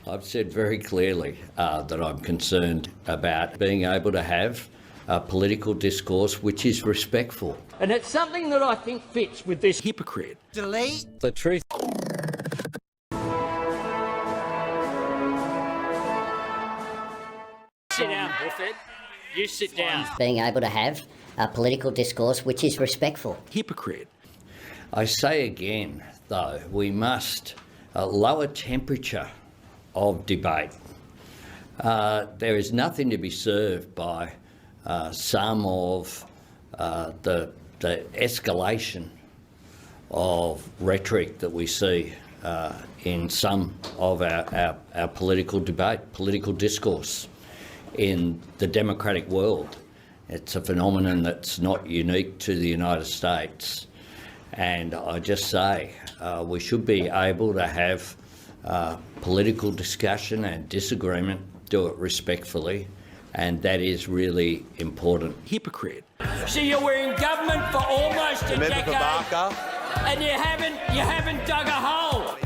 I've said very clearly that I'm concerned about being able to have a political discourse which is respectful. And it's something that I think fits with this Hypocrite. Delete. The truth. Sit down, Buffett. You sit down. Being able to have a political discourse which is respectful. Hypocrite. I say again, though, we must lower temperature of debate. There is nothing to be served by some of the escalation of rhetoric that we see in some of our political debate, political discourse in the democratic world. It's a phenomenon that's not unique to the United States. And I just say we should be able to have political discussion and disagreement, do it respectfully, and that is really important. Hypocrite. So you're in government for almost a decade, and you haven't dug a hole.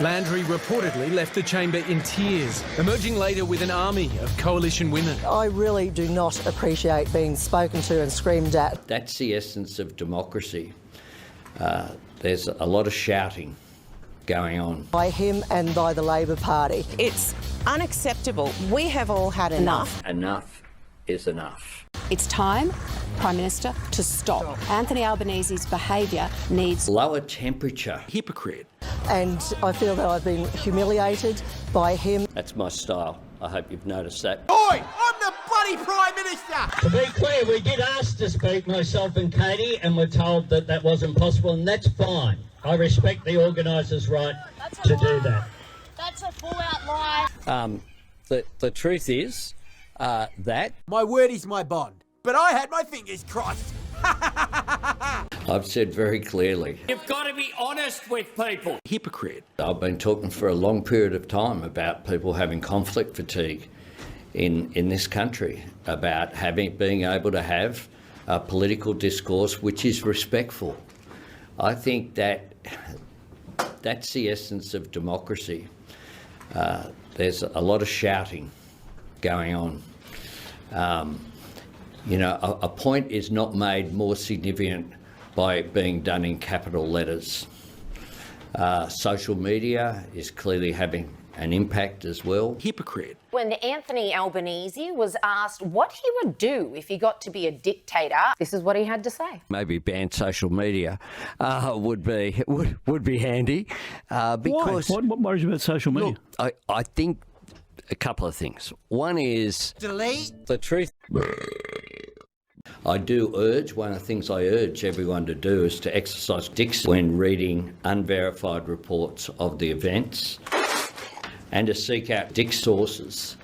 Landry reportedly left the chamber in tears, emerging later with an army of coalition women. I really do not appreciate being spoken to and screamed at. That's the essence of democracy. There's a lot of shouting going on. By him and by the Labor Party. It's unacceptable. We have all had enough. Enough is enough. It's time, Prime Minister, to stop. Anthony Albanese's behaviour needs... Lower temperature. Hypocrite. And I feel that I've been humiliated by him. That's my style. I hope you've noticed that. Oi! I'm the bloody Prime Minister! To be clear, we did ask to speak, myself and Katie, and we're told that that wasn't possible, and that's fine. I respect the organisers' right to do that. That's a full-out lie. The truth is that... My word is my bond, but I had my fingers crossed. I've said very clearly. You've got to be honest with people. Hypocrite. I've been talking for a long period of time about people having conflict fatigue in this country, about being able to have a political discourse which is respectful. I think that's the essence of democracy. There's a lot of shouting going on. A point is not made more significant by it being done in capital letters. Social media is clearly having an impact as well. Hypocrite. When Anthony Albanese was asked what he would do if he got to be a dictator, this is what he had to say. Maybe ban social media would be handy. Because Why? What worries you about social media? Look, I think a couple of things. One is... Delete. The truth... I do urge, one of the things I urge everyone to do is to exercise dicks when reading unverified reports of the events and to seek out dick sources.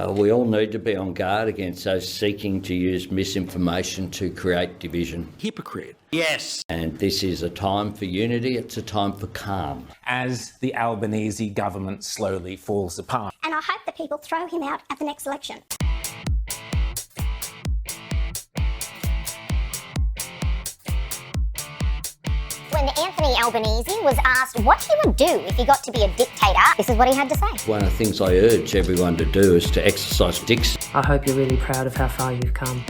We all need to be on guard against those seeking to use misinformation to create division. Hypocrite. Yes. And this is a time for unity, it's a time for calm. As the Albanese government slowly falls apart. And I hope that people throw him out at the next election. When Anthony Albanese was asked what he would do if he got to be a dictator, this is what he had to say. One of the things I urge everyone to do is to exercise dicks. I hope you're really proud of how far you've come.